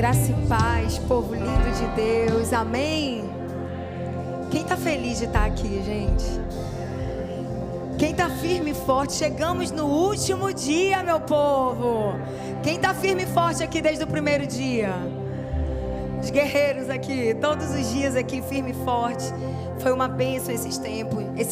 Graça e paz, povo lindo de Deus, amém? Quem está feliz de estar aqui, gente? Quem está firme e forte? Chegamos no último dia, meu povo. Quem está firme e forte aqui desde o primeiro dia? Os guerreiros aqui, todos os dias aqui, firme e forte. Foi uma bênção esse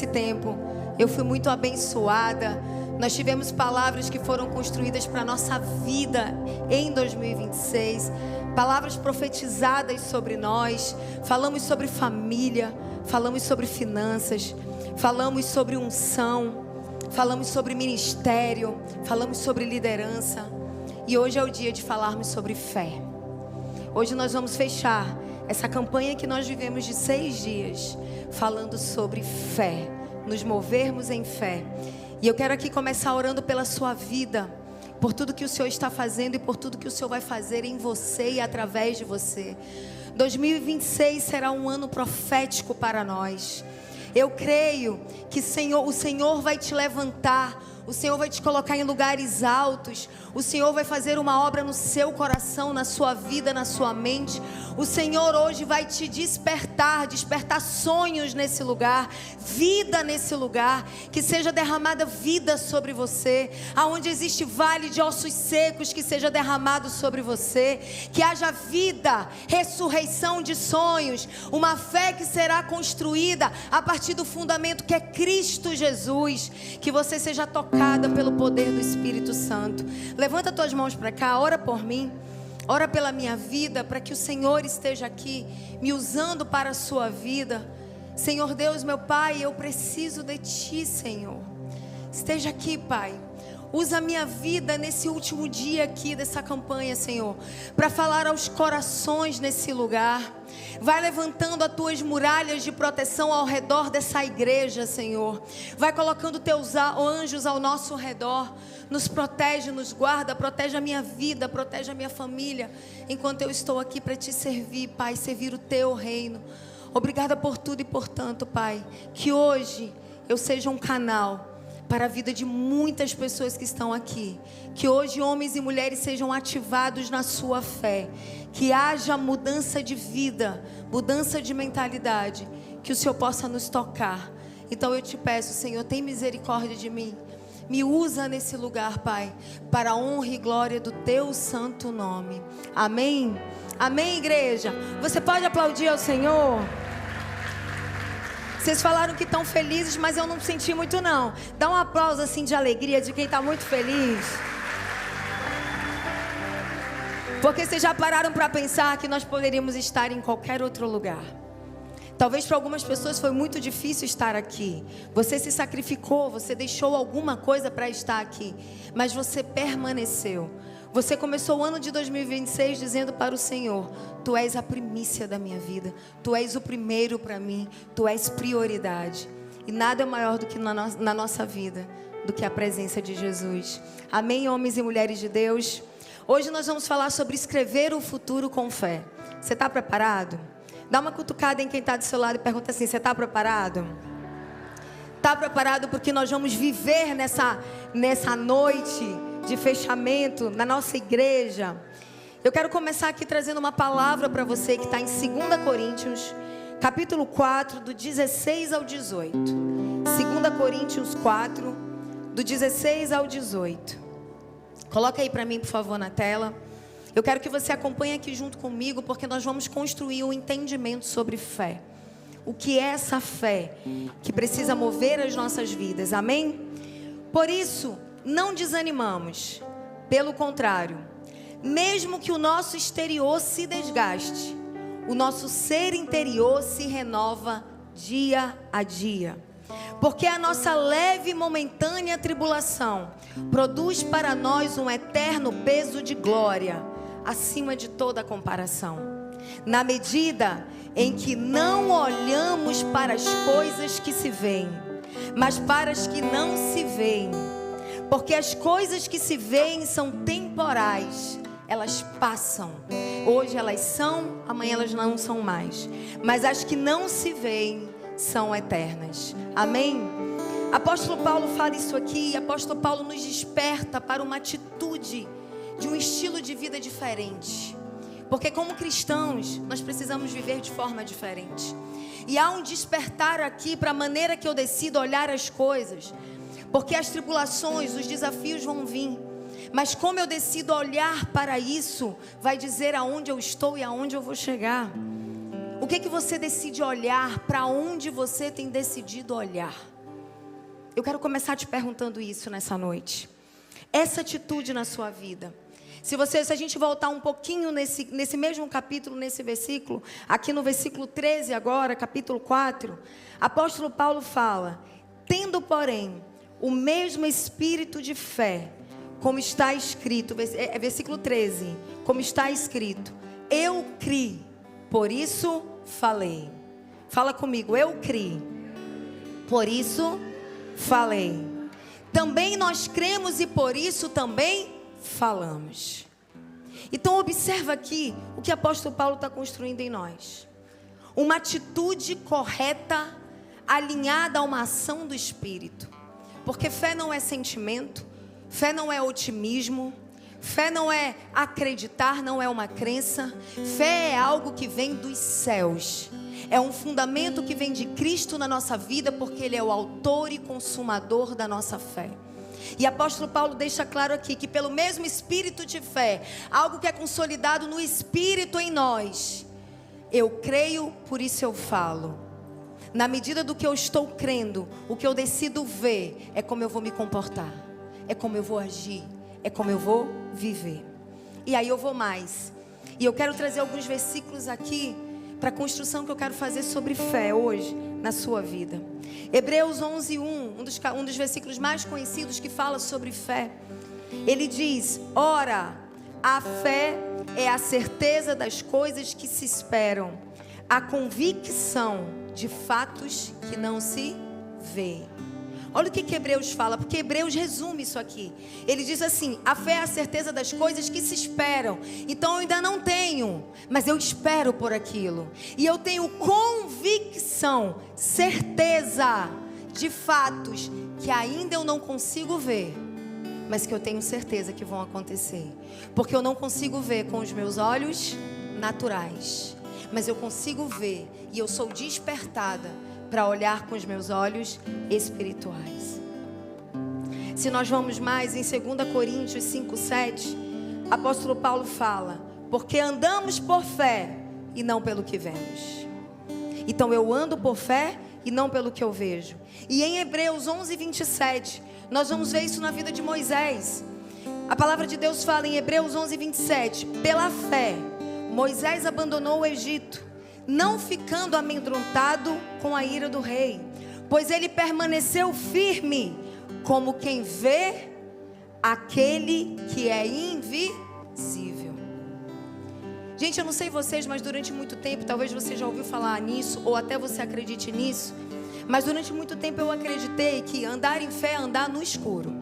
tempo. Eu fui muito abençoada. Nós tivemos palavras que foram construídas para a nossa vida em 2026. Palavras profetizadas sobre nós. Falamos sobre família. Falamos sobre finanças. Falamos sobre unção. Falamos sobre ministério. Falamos sobre liderança. E hoje é o dia de falarmos sobre fé. Hoje nós vamos fechar essa campanha que nós vivemos de 6 dias. Falando sobre fé. Nos movermos em fé. E eu quero aqui começar orando pela sua vida, por tudo que o Senhor está fazendo e por tudo que o Senhor vai fazer em você e através de você. 2026 será um ano profético para nós. Eu creio que o Senhor vai te levantar, o Senhor vai te colocar em lugares altos, o Senhor vai fazer uma obra no seu coração, na sua vida, na sua mente. O Senhor hoje vai te despertar sonhos nesse lugar, vida nesse lugar, que seja derramada vida sobre você, aonde existe vale de ossos secos, que seja derramado sobre você, que haja vida, ressurreição de sonhos, uma fé que será construída a partir do fundamento que é Cristo Jesus, que você seja tocada pelo poder do Espírito Santo. Levanta tuas mãos para cá, ora por mim. Ora pela minha vida, para que o Senhor esteja aqui, me usando para a sua vida. Senhor Deus, meu Pai, eu preciso de Ti, Senhor. Esteja aqui, Pai. Usa a minha vida nesse último dia aqui dessa campanha, Senhor, para falar aos corações nesse lugar. Vai levantando as Tuas muralhas de proteção ao redor dessa igreja, Senhor. Vai colocando Teus anjos ao nosso redor. Nos protege, nos guarda, protege a minha vida, protege a minha família. Enquanto eu estou aqui para Te servir, Pai, servir o Teu reino. Obrigada por tudo e por tanto, Pai. Que hoje eu seja um canal para a vida de muitas pessoas que estão aqui. Que hoje homens e mulheres sejam ativados na sua fé. Que haja mudança de vida, mudança de mentalidade. Que o Senhor possa nos tocar. Então eu te peço, Senhor, tem misericórdia de mim. Me usa nesse lugar, Pai, para a honra e glória do Teu santo nome. Amém? Amém, igreja? Você pode aplaudir ao Senhor? Vocês falaram que estão felizes, mas eu não senti muito não. Dá um aplauso assim de alegria de quem está muito feliz. Porque vocês já pararam para pensar que nós poderíamos estar em qualquer outro lugar. Talvez para algumas pessoas foi muito difícil estar aqui. Você se sacrificou, você deixou alguma coisa para estar aqui. Mas você permaneceu. Você começou o ano de 2026 dizendo para o Senhor: Tu és a primícia da minha vida. Tu és o primeiro para mim. Tu és prioridade. E nada é maior do que na nossa vida do que a presença de Jesus. Amém, homens e mulheres de Deus? Hoje nós vamos falar sobre escrever o futuro com fé. Você está preparado? Dá uma cutucada em quem está do seu lado e pergunta assim: você está preparado? Está preparado porque nós vamos viver nessa noite de fechamento na nossa igreja. Eu quero começar aqui trazendo uma palavra para você que está em 2 Coríntios, capítulo 4, do 16 ao 18. 2 Coríntios 4, do 16 ao 18. Coloca aí para mim, por favor, na tela. Eu quero que você acompanhe aqui junto comigo, porque nós vamos construir um entendimento sobre fé. O que é essa fé que precisa mover as nossas vidas, amém? Por isso, não desanimamos. Pelo contrário, mesmo que o nosso exterior se desgaste, o nosso ser interior se renova dia a dia. Porque a nossa leve e momentânea tribulação produz para nós um eterno peso de glória, acima de toda comparação, na medida em que não olhamos para as coisas que se veem, mas para as que não se veem. Porque as coisas que se veem são temporais, elas passam. Hoje elas são, amanhã elas não são mais. Mas as que não se veem são eternas. Amém? Apóstolo Paulo fala isso aqui. Apóstolo Paulo nos desperta para uma atitude de um estilo de vida diferente. Porque como cristãos, nós precisamos viver de forma diferente. E há um despertar aqui para a maneira que eu decido olhar as coisas. Porque as tribulações, os desafios vão vir. Mas como eu decido olhar para isso, vai dizer aonde eu estou e aonde eu vou chegar. O que que você decide olhar? Para onde você tem decidido olhar? Eu quero começar te perguntando isso nessa noite. Essa atitude na sua vida. Se a gente voltar um pouquinho nesse mesmo capítulo, nesse versículo, aqui no versículo 13 agora, capítulo 4, apóstolo Paulo fala: tendo, porém, o mesmo espírito de fé, como está escrito, versículo 13, como está escrito, eu criei, por isso falei. Fala comigo, eu criei, por isso falei. Também nós cremos e por isso também falamos. Então observa aqui o que o apóstolo Paulo está construindo em nós. Uma atitude correta, alinhada a uma ação do Espírito. Porque fé não é sentimento, fé não é otimismo, fé não é acreditar, não é uma crença. Fé é algo que vem dos céus. É um fundamento que vem de Cristo na nossa vida, porque Ele é o autor e consumador da nossa fé. E apóstolo Paulo deixa claro aqui que pelo mesmo espírito de fé, algo que é consolidado no espírito em nós, eu creio, por isso eu falo. Na medida do que eu estou crendo, o que eu decido ver é como eu vou me comportar, é como eu vou agir, é como eu vou viver. E aí eu vou mais. E eu quero trazer alguns versículos aqui para a construção que eu quero fazer sobre fé hoje na sua vida. Hebreus 11:1, um dos versículos mais conhecidos que fala sobre fé. Ele diz: ora, a fé é a certeza das coisas que se esperam, a convicção de fatos que não se vê. Olha o que Hebreus fala, porque Hebreus resume isso aqui. Ele diz assim: a fé é a certeza das coisas que se esperam. Então eu ainda não tenho, mas eu espero por aquilo. E eu tenho convicção, certeza de fatos que ainda eu não consigo ver, mas que eu tenho certeza que vão acontecer. Porque eu não consigo ver com os meus olhos naturais, mas eu consigo ver, e eu sou despertada para olhar com os meus olhos espirituais. Se nós vamos mais em 2 Coríntios 5:7, apóstolo Paulo fala: porque andamos por fé e não pelo que vemos. Então eu ando por fé e não pelo que eu vejo. E em Hebreus 11:27, nós vamos ver isso na vida de Moisés. A palavra de Deus fala em Hebreus 11:27, pela fé Moisés abandonou o Egito, não ficando amedrontado com a ira do rei, pois ele permaneceu firme, como quem vê aquele que é invisível. Gente, eu não sei vocês, mas durante muito tempo, talvez você já ouviu falar nisso, ou até você acredite nisso, mas durante muito tempo eu acreditei que andar em fé é andar no escuro.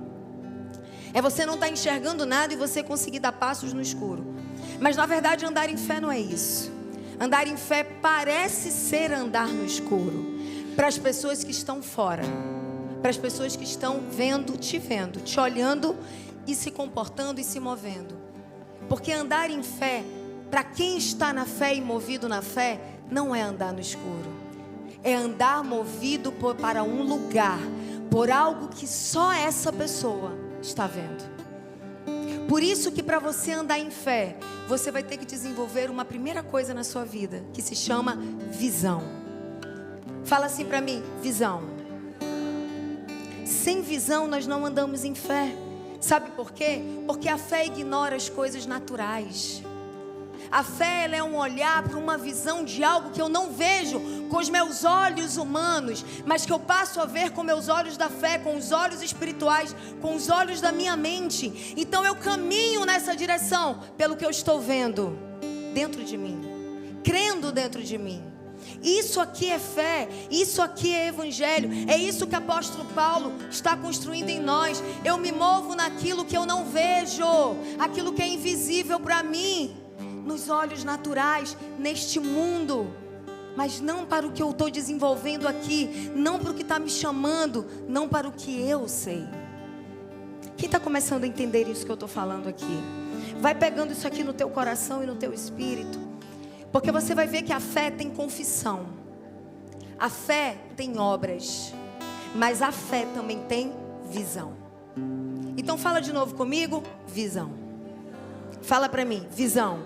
É você não estar enxergando nada e você conseguir dar passos no escuro. Mas na verdade andar em fé não é isso. Andar em fé parece ser andar no escuro para as pessoas que estão fora, para as pessoas que estão vendo, te olhando e se comportando e se movendo. Porque andar em fé, para quem está na fé e movido na fé, não é andar no escuro. É andar movido para um lugar, por algo que só essa pessoa está vendo. Por isso que para você andar em fé, você vai ter que desenvolver uma primeira coisa na sua vida, que se chama visão. Fala assim para mim, visão. Sem visão nós não andamos em fé. Sabe por quê? Porque a fé ignora as coisas naturais. A fé, ela é um olhar para uma visão de algo que eu não vejo com os meus olhos humanos, mas que eu passo a ver com meus olhos da fé, com os olhos espirituais, com os olhos da minha mente. Então eu caminho nessa direção pelo que eu estou vendo dentro de mim, crendo dentro de mim. Isso aqui é fé, isso aqui é evangelho. É isso que o apóstolo Paulo está construindo em nós. Eu me movo naquilo que eu não vejo, aquilo que é invisível para mim, nos olhos naturais, neste mundo, mas não para o que eu estou desenvolvendo aqui, não para o que está me chamando, não para o que eu sei. Quem está começando a entender isso que eu estou falando aqui? Vai pegando isso aqui no teu coração e no teu espírito. Porque você vai ver que a fé tem confissão. A fé tem obras. Mas a fé também tem visão. Então fala de novo comigo, visão. Fala para mim, visão.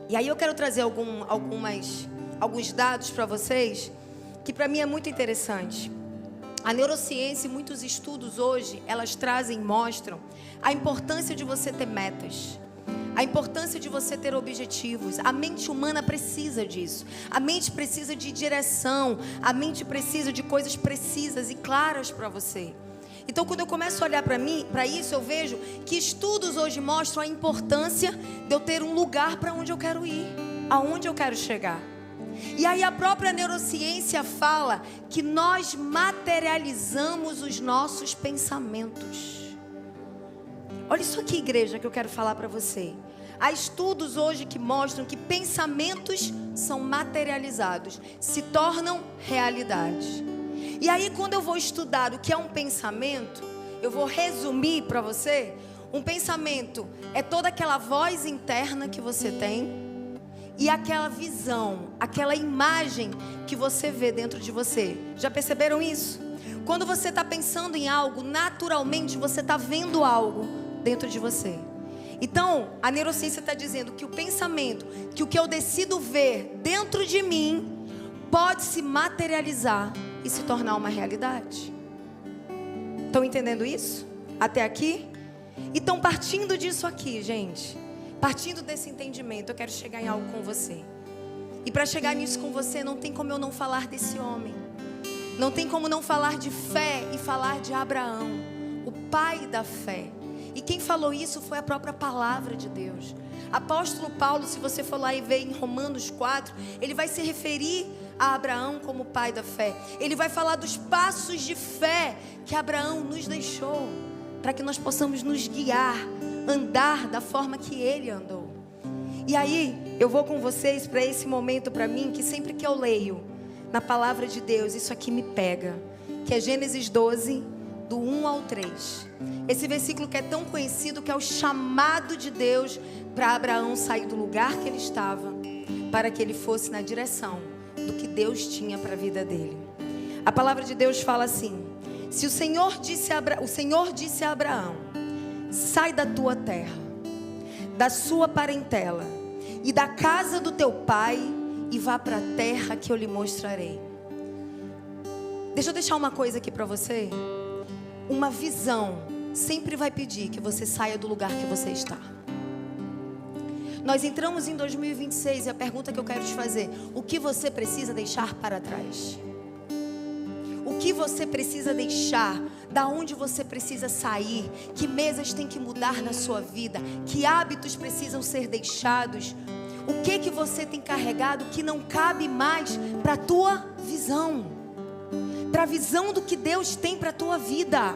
E aí eu quero trazer alguns dados para vocês, que para mim é muito interessante. A neurociência e muitos estudos hoje, elas mostram a importância de você ter metas. A importância de você ter objetivos. A mente humana precisa disso. A mente precisa de direção. A mente precisa de coisas precisas e claras para você. Então, quando eu começo a olhar para isso, eu vejo que estudos hoje mostram a importância de eu ter um lugar para onde eu quero ir, aonde eu quero chegar. E aí a própria neurociência fala que nós materializamos os nossos pensamentos. Olha isso aqui, igreja, que eu quero falar para você. Há estudos hoje que mostram que pensamentos são materializados, se tornam realidade. E aí quando eu vou estudar o que é um pensamento, eu vou resumir para você. Um pensamento é toda aquela voz interna que você tem e aquela visão, aquela imagem que você vê dentro de você. Já perceberam isso? Quando você está pensando em algo, naturalmente você está vendo algo dentro de você. Então, a neurociência está dizendo que o pensamento, que o que eu decido ver dentro de mim, pode se materializar e se tornar uma realidade. Estão entendendo isso? Até aqui? Então, partindo disso aqui, gente, partindo desse entendimento, eu quero chegar em algo com você. E para chegar nisso com você, não tem como eu não falar desse homem. Não tem como não falar de fé e falar de Abraão, o pai da fé. E quem falou isso foi a própria palavra de Deus. Apóstolo Paulo, se você for lá e ver em Romanos 4, ele vai se referir a Abraão como pai da fé. Ele vai falar dos passos de fé que Abraão nos deixou, para que nós possamos nos guiar, andar da forma que ele andou. E aí, eu vou com vocês para esse momento, para mim, que sempre que eu leio na palavra de Deus, isso aqui me pega, que é Gênesis 12, do 1 ao 3. Esse versículo que é tão conhecido, que é o chamado de Deus para Abraão sair do lugar que ele estava, para que ele fosse na direção do que Deus tinha para a vida dele. A palavra de Deus fala assim: se o Senhor disse a Abraão, sai da tua terra, da sua parentela e da casa do teu pai e vá para a terra que eu lhe mostrarei. Deixa eu deixar uma coisa aqui para você. Uma visão sempre vai pedir que você saia do lugar que você está. Nós entramos em 2026 e a pergunta que eu quero te fazer: o que você precisa deixar para trás? O que você precisa deixar? Da onde você precisa sair? Que mesas tem que mudar na sua vida? Que hábitos precisam ser deixados? O que você tem carregado que não cabe mais para a tua visão? Para a visão do que Deus tem para a tua vida.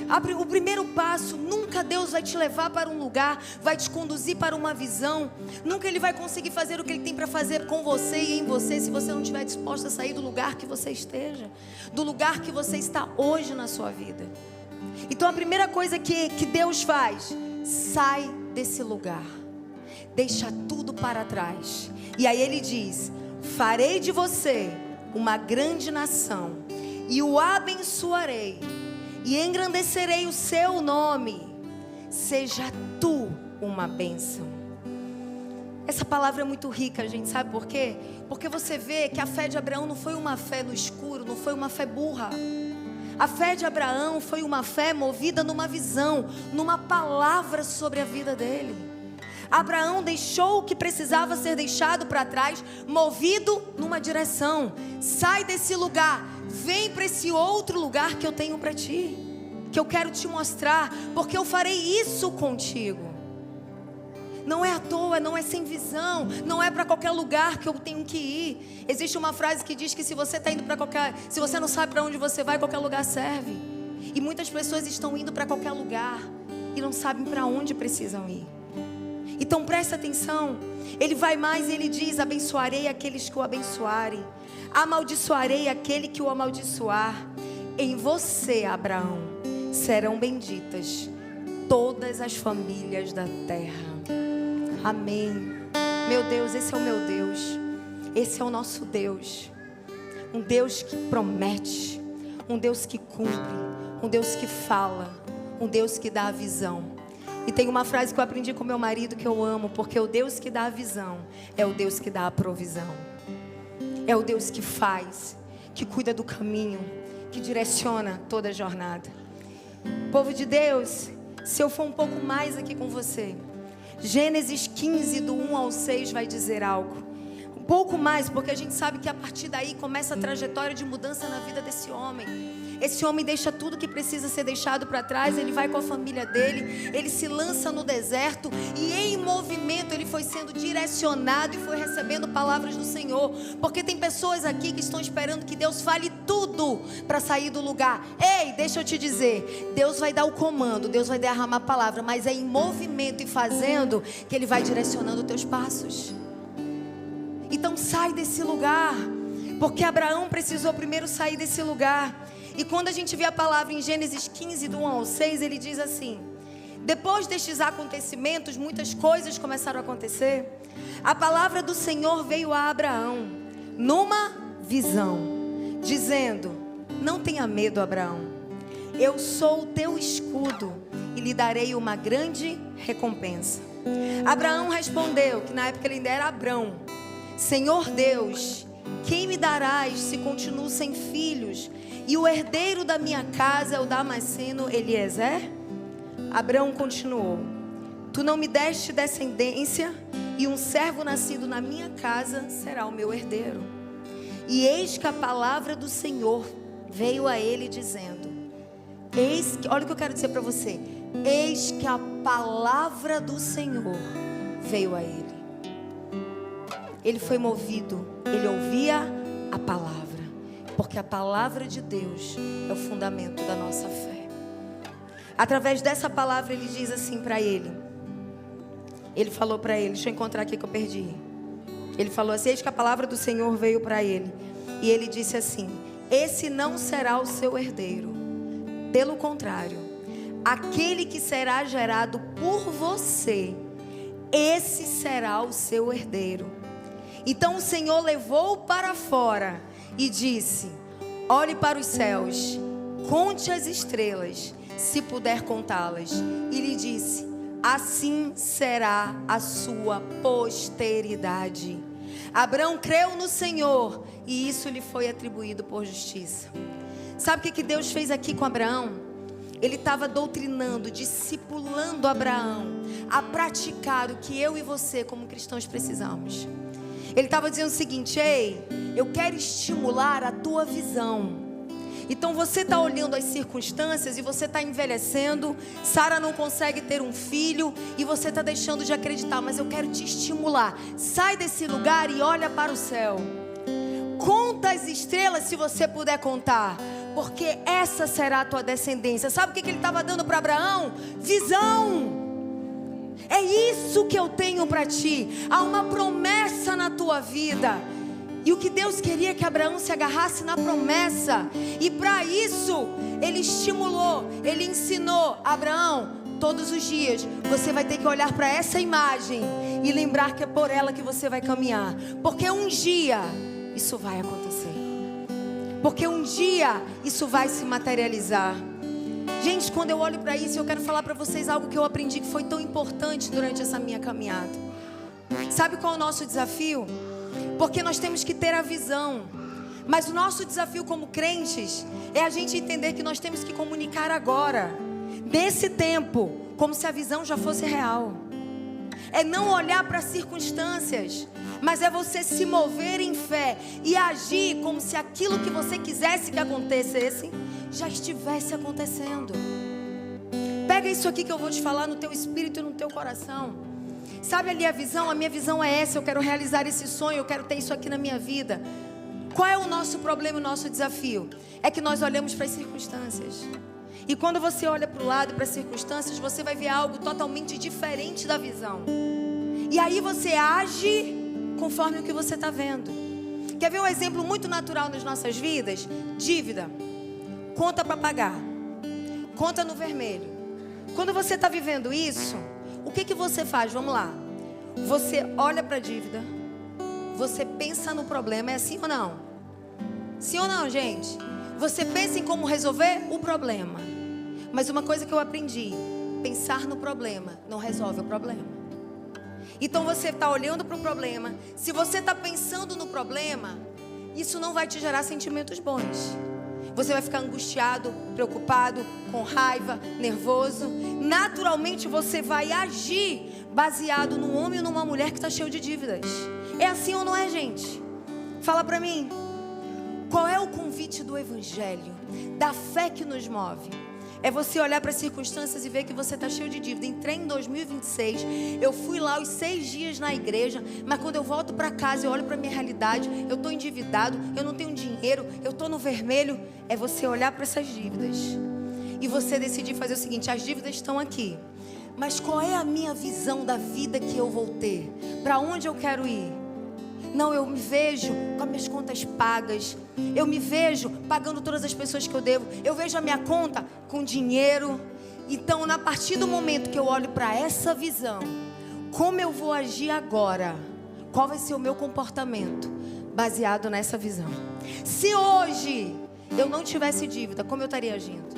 Abre o primeiro passo. Nunca Deus vai te levar para um lugar, vai te conduzir para uma visão. Nunca Ele vai conseguir fazer o que Ele tem para fazer com você e em você, se você não estiver disposto a sair do lugar que você esteja, do lugar que você está hoje na sua vida. Então a primeira coisa que Deus faz: sai desse lugar, deixa tudo para trás. E aí Ele diz: farei de você uma grande nação e o abençoarei e engrandecerei o seu nome. Seja tu uma bênção. Essa palavra é muito rica, gente. Sabe por quê? Porque você vê que a fé de Abraão não foi uma fé no escuro, não foi uma fé burra. A fé de Abraão foi uma fé movida numa visão, numa palavra sobre a vida dele. Abraão deixou o que precisava ser deixado para trás, movido numa direção. Sai desse lugar, vem para esse outro lugar que eu tenho para ti, que eu quero te mostrar, porque eu farei isso contigo. Não é à toa, não é sem visão, não é para qualquer lugar que eu tenho que ir. Existe uma frase que diz que se você está indo para se você não sabe para onde você vai, qualquer lugar serve. E muitas pessoas estão indo para qualquer lugar e não sabem para onde precisam ir. Então presta atenção. Ele vai mais e ele diz: abençoarei aqueles que o abençoarem, amaldiçoarei aquele que o amaldiçoar. Em você, Abraão, serão benditas todas as famílias da terra. Amém. Meu Deus, esse é o meu Deus. Esse é o nosso Deus. Um Deus que promete, um Deus que cumpre, um Deus que fala, um Deus que dá a visão. E tem uma frase que eu aprendi com meu marido que eu amo, porque o Deus que dá a visão é o Deus que dá a provisão. É o Deus que faz, que cuida do caminho, que direciona toda a jornada. Povo de Deus, se eu for um pouco mais aqui com você, Gênesis 15, do 1 ao 6 vai dizer algo. Um pouco mais, porque a gente sabe que a partir daí começa a trajetória de mudança na vida desse homem. Esse homem deixa tudo que precisa ser deixado para trás, ele vai com a família dele, ele se lança no deserto e em movimento ele foi sendo direcionado e foi recebendo palavras do Senhor. Porque tem pessoas aqui que estão esperando que Deus fale tudo para sair do lugar. Ei, deixa eu te dizer, Deus vai dar o comando, Deus vai derramar a palavra, mas é em movimento e fazendo que Ele vai direcionando os teus passos. Então sai desse lugar, porque Abraão precisou primeiro sair desse lugar. E quando a gente vê a palavra em Gênesis 15, do 1 ao 6, ele diz assim: depois destes acontecimentos, muitas coisas começaram a acontecer. A palavra do Senhor veio a Abraão, numa visão, dizendo: não tenha medo, Abraão, eu sou o teu escudo e lhe darei uma grande recompensa. Abraão respondeu, que na época ele ainda era Abrão: Senhor Deus, quem me darás se continuo sem filhos? E o herdeiro da minha casa é o Damasceno Eliezer? Abraão continuou: tu não me deste descendência, e um servo nascido na minha casa será o meu herdeiro. E eis que a palavra do Senhor veio a ele dizendo: olha o que eu quero dizer para você. Eis que a palavra do Senhor veio a ele. Ele foi movido, ele ouvia a palavra. Porque a palavra de Deus é o fundamento da nossa fé. Através dessa palavra ele diz assim para ele. Ele falou para ele, deixa eu encontrar aqui que eu perdi. Ele falou assim: eis que a palavra do Senhor veio para ele. E ele disse assim: esse não será o seu herdeiro. Pelo contrário, aquele que será gerado por você, esse será o seu herdeiro. Então o Senhor levou-o para fora e disse: olhe para os céus, conte as estrelas, se puder contá-las. E lhe disse: assim será a sua posteridade. Abraão creu no Senhor e isso lhe foi atribuído por justiça. Sabe o que Deus fez aqui com Abraão? Ele estava doutrinando, discipulando Abraão a praticar o que eu e você como cristãos precisamos. Ele estava dizendo o seguinte: ei, eu quero estimular a tua visão. Então você está olhando as circunstâncias e você está envelhecendo. Sara não consegue ter um filho e você está deixando de acreditar. Mas eu quero te estimular. Sai desse lugar e olha para o céu. Conta as estrelas se você puder contar, porque essa será a tua descendência. Sabe o que ele estava dando para Abraão? Visão. É isso que eu tenho para ti. Há uma promessa na tua vida. E o que Deus queria é que Abraão se agarrasse na promessa. E para isso, ele estimulou, ele ensinou: Abraão, todos os dias você vai ter que olhar para essa imagem e lembrar que é por ela que você vai caminhar. Porque um dia isso vai acontecer. Porque um dia isso vai se materializar. Gente, quando eu olho para isso, eu quero falar para vocês algo que eu aprendi que foi tão importante durante essa minha caminhada. Sabe qual é o nosso desafio? Porque nós temos que ter a visão. Mas o nosso desafio como crentes é a gente entender que nós temos que comunicar agora, nesse tempo, como se a visão já fosse real. É não olhar para as circunstâncias, mas é você se mover em fé e agir como se aquilo que você quisesse que acontecesse já estivesse acontecendo. Pega isso aqui que eu vou te falar no teu espírito e no teu coração. Sabe ali a visão? A minha visão é essa. Eu quero realizar esse sonho, eu quero ter isso aqui na minha vida. Qual é o nosso problema, o nosso desafio? É que nós olhamos para as circunstâncias. E quando você olha para o lado, para as circunstâncias, você vai ver algo totalmente diferente da visão. E aí você age conforme o que você está vendo. Quer ver um exemplo muito natural nas nossas vidas? Dívida. Conta para pagar. Conta no vermelho. Quando você está vivendo isso, o que você faz? Vamos lá. Você olha para a dívida, você pensa no problema, é assim ou não? Sim ou não, gente? Você pensa em como resolver o problema. Mas uma coisa que eu aprendi: pensar no problema não resolve o problema. Então você está olhando para o problema. Se você está pensando no problema, isso não vai te gerar sentimentos bons. Você vai ficar angustiado, preocupado, com raiva, nervoso. Naturalmente você vai agir baseado num homem ou numa mulher que está cheio de dívidas. É assim ou não é, gente? Fala para mim. Qual é o convite do Evangelho? Da fé que nos move. É você olhar para as circunstâncias e ver que você está cheio de dívida. Entrei em 2026, eu fui lá os 6 dias na igreja, mas quando eu volto para casa, eu olho para a minha realidade, eu estou endividado, eu não tenho dinheiro, eu estou no vermelho. É você olhar para essas dívidas e você decidir fazer o seguinte: as dívidas estão aqui, mas qual é a minha visão da vida que eu vou ter? Para onde eu quero ir? Não, eu me vejo com as minhas contas pagas. Eu me vejo pagando todas as pessoas que eu devo. Eu vejo a minha conta com dinheiro. Então, a partir do momento que eu olho para essa visão, como eu vou agir agora? Qual vai ser o meu comportamento baseado nessa visão? Se hoje eu não tivesse dívida, como eu estaria agindo?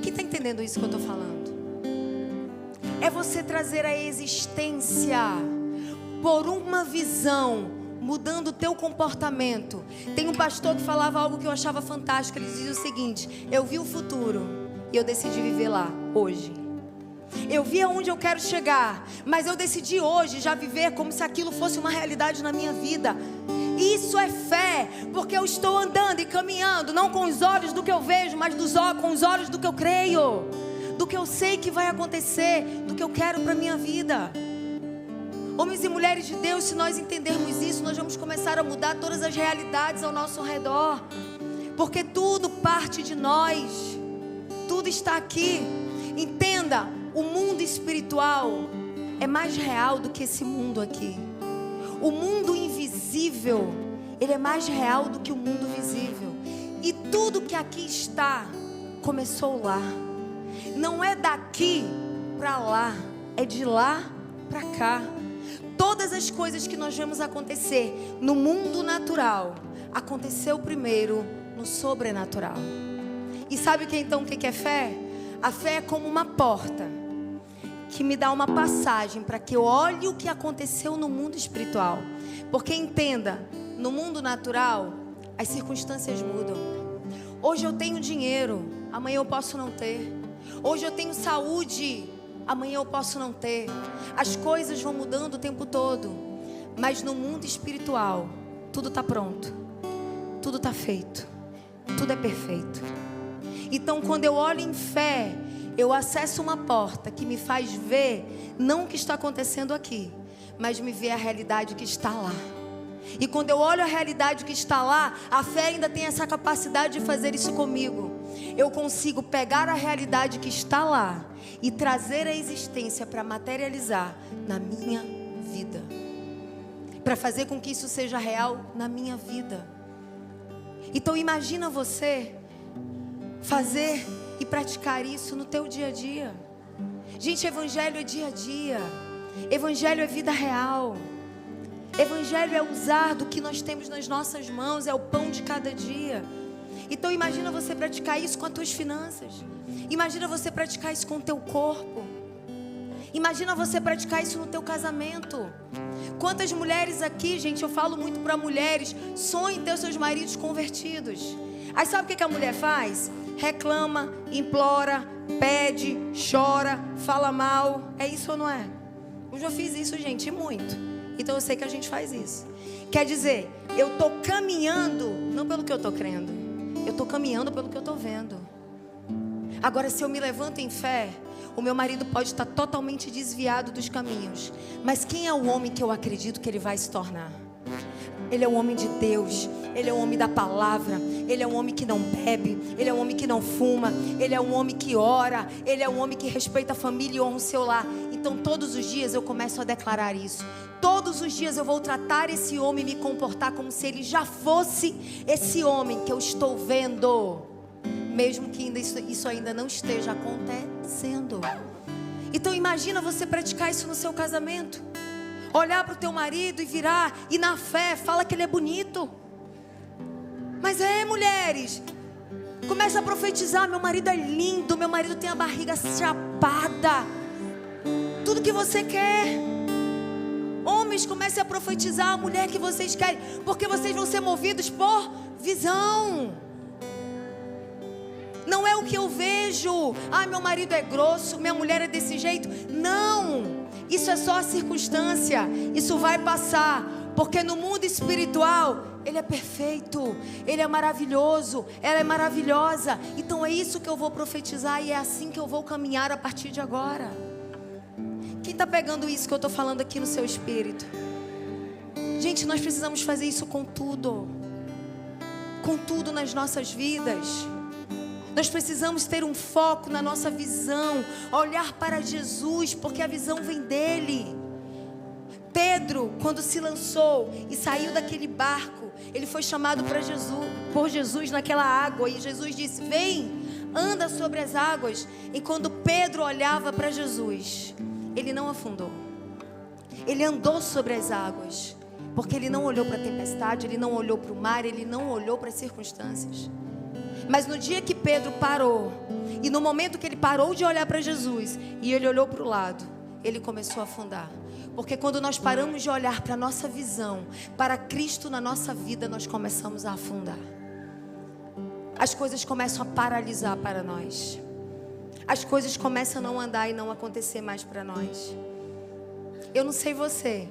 Quem está entendendo isso que eu estou falando? É você trazer a existência por uma visão, mudando o teu comportamento. Tem um pastor que falava algo que eu achava fantástico. Ele dizia o seguinte: eu vi o futuro e eu decidi viver lá, hoje. Eu vi aonde eu quero chegar, mas eu decidi hoje já viver como se aquilo fosse uma realidade na minha vida. Isso é fé, porque eu estou andando e caminhando, não com os olhos do que eu vejo, mas com os olhos do que eu creio, do que eu sei que vai acontecer, do que eu quero para a minha vida. Homens e mulheres de Deus, se nós entendermos isso, nós vamos começar a mudar todas as realidades ao nosso redor. Porque tudo parte de nós. Tudo está aqui. Entenda, o mundo espiritual é mais real do que esse mundo aqui. O mundo invisível, ele é mais real do que o mundo visível. E tudo que aqui está, começou lá. Não é daqui para lá, é de lá para cá. Todas as coisas que nós vemos acontecer no mundo natural, aconteceu primeiro no sobrenatural. E sabe o que é fé? A fé é como uma porta que me dá uma passagem para que eu olhe o que aconteceu no mundo espiritual. Porque entenda, no mundo natural, as circunstâncias mudam. Hoje eu tenho dinheiro, amanhã eu posso não ter. Hoje eu tenho saúde, amanhã eu posso não ter. As coisas vão mudando o tempo todo. Mas no mundo espiritual, tudo está pronto, tudo está feito, tudo é perfeito. Então quando eu olho em fé, eu acesso uma porta que me faz ver não o que está acontecendo aqui, mas me ver a realidade que está lá. E quando eu olho a realidade que está lá, a fé ainda tem essa capacidade de fazer isso comigo. Eu consigo pegar a realidade que está lá e trazer a existência para materializar na minha vida, para fazer com que isso seja real na minha vida. Então imagina você fazer e praticar isso no teu dia a dia. Gente, evangelho é dia a dia. Evangelho é vida real. Evangelho é usar do que nós temos nas nossas mãos, é o pão de cada dia. Então imagina você praticar isso com as tuas finanças. Imagina você praticar isso com o teu corpo. Imagina você praticar isso no teu casamento. Quantas mulheres aqui, gente, eu falo muito para mulheres, sonhem ter seus maridos convertidos. Aí sabe o que a mulher faz? Reclama, implora, pede, chora, fala mal. É isso ou não é? Eu já fiz isso, gente, e muito. Então eu sei que a gente faz isso. Quer dizer, eu estou caminhando, não pelo que eu estou crendo, eu estou caminhando pelo que eu estou vendo. Agora, se eu me levanto em fé, o meu marido pode estar totalmente desviado dos caminhos, mas quem é o homem que eu acredito que ele vai se tornar? Ele é um homem de Deus, ele é um homem da palavra, ele é um homem que não bebe, ele é um homem que não fuma, ele é um homem que ora, ele é um homem que respeita a família e honra o seu lar. Então todos os dias eu começo a declarar isso. Todos os dias eu vou tratar esse homem e me comportar como se ele já fosse esse homem que eu estou vendo, mesmo que isso ainda não esteja acontecendo. sendo. Então imagina você praticar isso no seu casamento. Olhar para o teu marido e virar, e na fé, fala que ele é bonito. Mas mulheres, começa a profetizar: meu marido é lindo, meu marido tem a barriga chapada. Tudo que você quer. Homens, comecem a profetizar a mulher que vocês querem, porque vocês vão ser movidos por visão. Não é o que eu vejo. Meu marido é grosso, minha mulher é desse jeito. Não, isso é só a circunstância. Isso vai passar, porque no mundo espiritual ele é perfeito, ele é maravilhoso, ela é maravilhosa. Então é isso que eu vou profetizar, e é assim que eu vou caminhar a partir de agora. Quem está pegando isso que eu estou falando aqui no seu espírito? Gente, nós precisamos fazer isso com tudo nas nossas vidas. Nós precisamos ter um foco na nossa visão, olhar para Jesus, porque a visão vem dele. Pedro, quando se lançou e saiu daquele barco, ele foi chamado por Jesus naquela água, e Jesus disse: vem, anda sobre as águas. E quando Pedro olhava para Jesus, ele não afundou. Ele andou sobre as águas, porque ele não olhou para a tempestade, ele não olhou para o mar, ele não olhou para as circunstâncias. Mas no dia que Pedro parou, e no momento que ele parou de olhar para Jesus e ele olhou para o lado, ele começou a afundar. Porque quando nós paramos de olhar para a nossa visão, para Cristo na nossa vida, nós começamos a afundar. As coisas começam a paralisar para nós. As coisas começam a não andar e não acontecer mais para nós. Eu não sei você,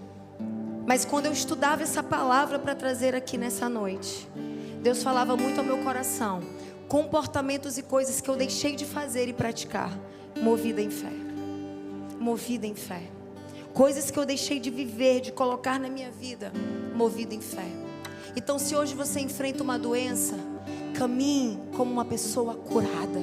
mas quando eu estudava essa palavra para trazer aqui nessa noite, Deus falava muito ao meu coração, comportamentos e coisas que eu deixei de fazer e praticar, movida em fé. Movida em fé. Coisas que eu deixei de viver, de colocar na minha vida, movida em fé. Então, se hoje você enfrenta uma doença, caminhe como uma pessoa curada.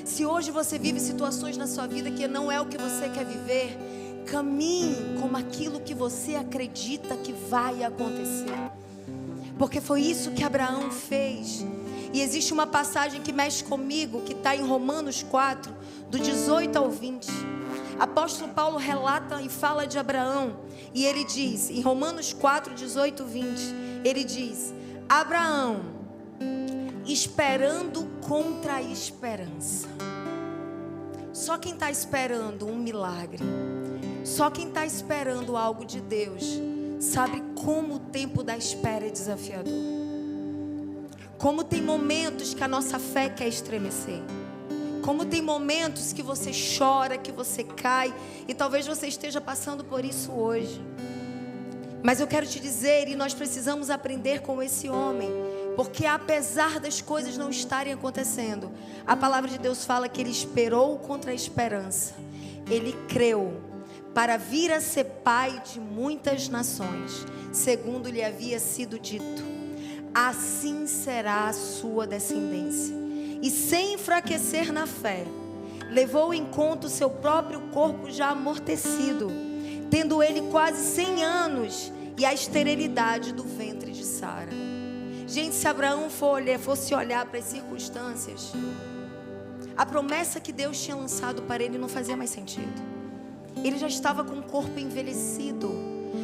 Se hoje você vive situações na sua vida que não é o que você quer viver, caminhe como aquilo que você acredita que vai acontecer. Porque foi isso que Abraão fez. E existe uma passagem que mexe comigo, que está em Romanos 4, do 18 ao 20. Apóstolo Paulo relata e fala de Abraão. E ele diz, em Romanos 4, 18, 20, ele diz: Abraão, esperando contra a esperança. Só quem está esperando um milagre, só quem está esperando algo de Deus, sabe como o tempo da espera é desafiador. Como tem momentos que a nossa fé quer estremecer. Como tem momentos que você chora, que você cai. E talvez você esteja passando por isso hoje. Mas eu quero te dizer, e nós precisamos aprender com esse homem, porque apesar das coisas não estarem acontecendo, a palavra de Deus fala que ele esperou contra a esperança. Ele creu para vir a ser pai de muitas nações, segundo lhe havia sido dito. Assim será a sua descendência. E sem enfraquecer na fé, levou em conta o seu próprio corpo já amortecido, tendo ele quase 100 anos, e a esterilidade do ventre de Sara. Gente, se Abraão fosse olhar para as circunstâncias, a promessa que Deus tinha lançado para ele não fazia mais sentido. Ele já estava com o corpo envelhecido,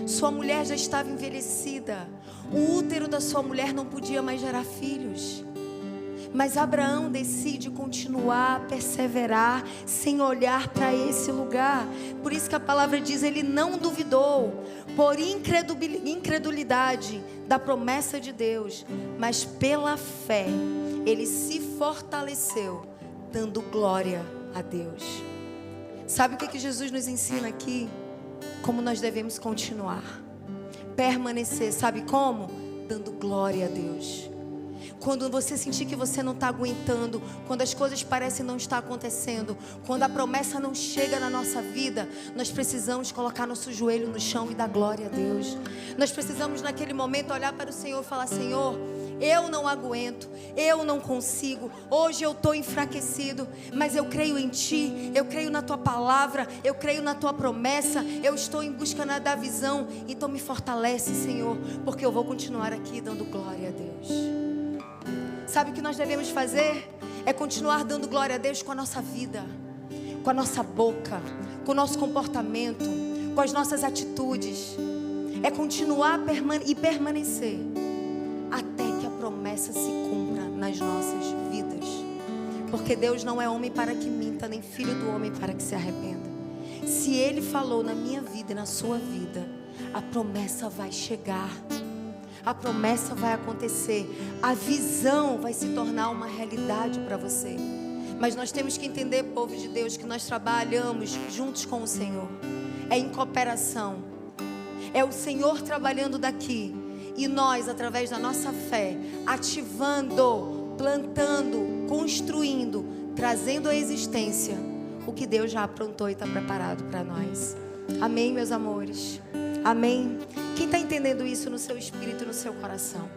sua mulher já estava envelhecida, o útero da sua mulher não podia mais gerar filhos. Mas Abraão decide continuar, perseverar, sem olhar para esse lugar. Por isso que a palavra diz, ele não duvidou, por incredulidade da promessa de Deus, mas pela fé, ele se fortaleceu, dando glória a Deus. Sabe o que Jesus nos ensina aqui? Como nós devemos continuar, permanecer, sabe como? Dando glória a Deus. Quando você sentir que você não está aguentando, quando as coisas parecem não estar acontecendo, quando a promessa não chega na nossa vida, nós precisamos colocar nosso joelho no chão e dar glória a Deus. Nós precisamos naquele momento olhar para o Senhor e falar: Senhor, eu não aguento, eu não consigo, hoje eu estou enfraquecido, mas eu creio em Ti, eu creio na Tua palavra, eu creio na Tua promessa, eu estou em busca da visão, então me fortalece, Senhor, porque eu vou continuar aqui dando glória a Deus. Sabe o que nós devemos fazer? É continuar dando glória a Deus com a nossa vida. com a nossa boca, com o nosso comportamento, com as nossas atitudes. É continuar e permanecer até que a promessa se cumpra nas nossas vidas. Porque Deus não é homem para que minta, nem filho do homem para que se arrependa. Se Ele falou na minha vida e na sua vida, a promessa vai chegar. A promessa vai acontecer. A visão vai se tornar uma realidade para você. Mas nós temos que entender, povo de Deus, que nós trabalhamos juntos com o Senhor. É em cooperação. É o Senhor trabalhando daqui. E nós, através da nossa fé, ativando, plantando, construindo, trazendo à existência o que Deus já aprontou e está preparado para nós. Amém, meus amores? Amém? Quem está entendendo isso no seu espírito e no seu coração?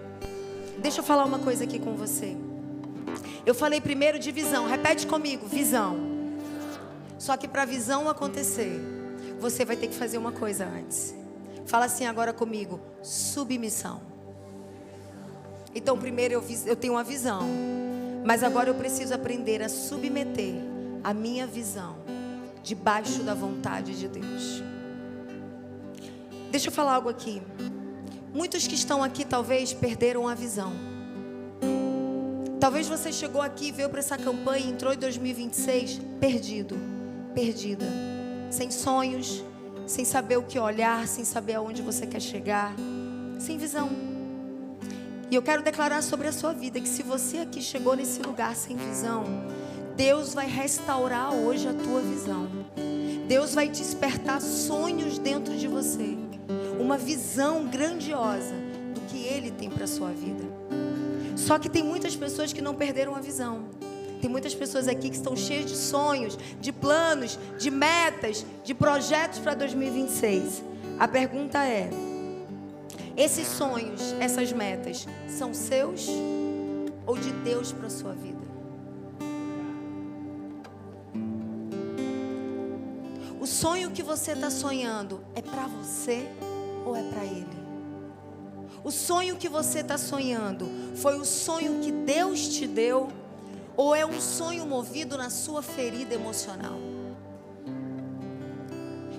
Deixa eu falar uma coisa aqui com você. Eu falei primeiro de visão. Repete comigo, visão. Só que para a visão acontecer, você vai ter que fazer uma coisa antes. Fala assim agora comigo, submissão. Então primeiro eu tenho uma visão, mas agora eu preciso aprender a submeter a minha visão debaixo da vontade de Deus. Deixa eu falar algo aqui. Muitos que estão aqui talvez perderam a visão. Talvez você chegou aqui, veio para essa campanha, entrou em 2026 perdido, perdida, sem sonhos, sem saber o que olhar, sem saber aonde você quer chegar, sem visão. E eu quero declarar sobre a sua vida que se você aqui chegou nesse lugar sem visão, Deus vai restaurar hoje a tua visão. Deus vai despertar sonhos dentro de você, uma visão grandiosa do que Ele tem para a sua vida. Só que tem muitas pessoas que não perderam a visão. Tem muitas pessoas aqui que estão cheias de sonhos, de planos, de metas, de projetos para 2026. A pergunta é: esses sonhos, essas metas, são seus ou de Deus para a sua vida? O sonho que você está sonhando é para você ou é para Ele? O sonho que você está sonhando foi o sonho que Deus te deu ou é um sonho movido na sua ferida emocional?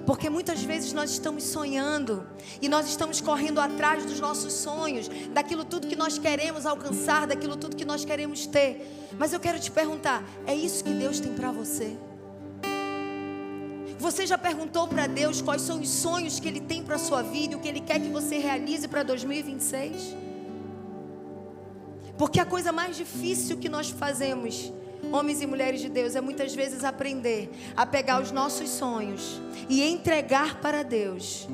Porque muitas vezes nós estamos sonhando e nós estamos correndo atrás dos nossos sonhos, daquilo tudo que nós queremos alcançar, daquilo tudo que nós queremos ter. Mas eu quero te perguntar, é isso que Deus tem para você? Você já perguntou para Deus quais são os sonhos que Ele tem para a sua vida e o que Ele quer que você realize para 2026? Porque a coisa mais difícil que nós fazemos, homens e mulheres de Deus, é muitas vezes aprender a pegar os nossos sonhos e entregar para Deus.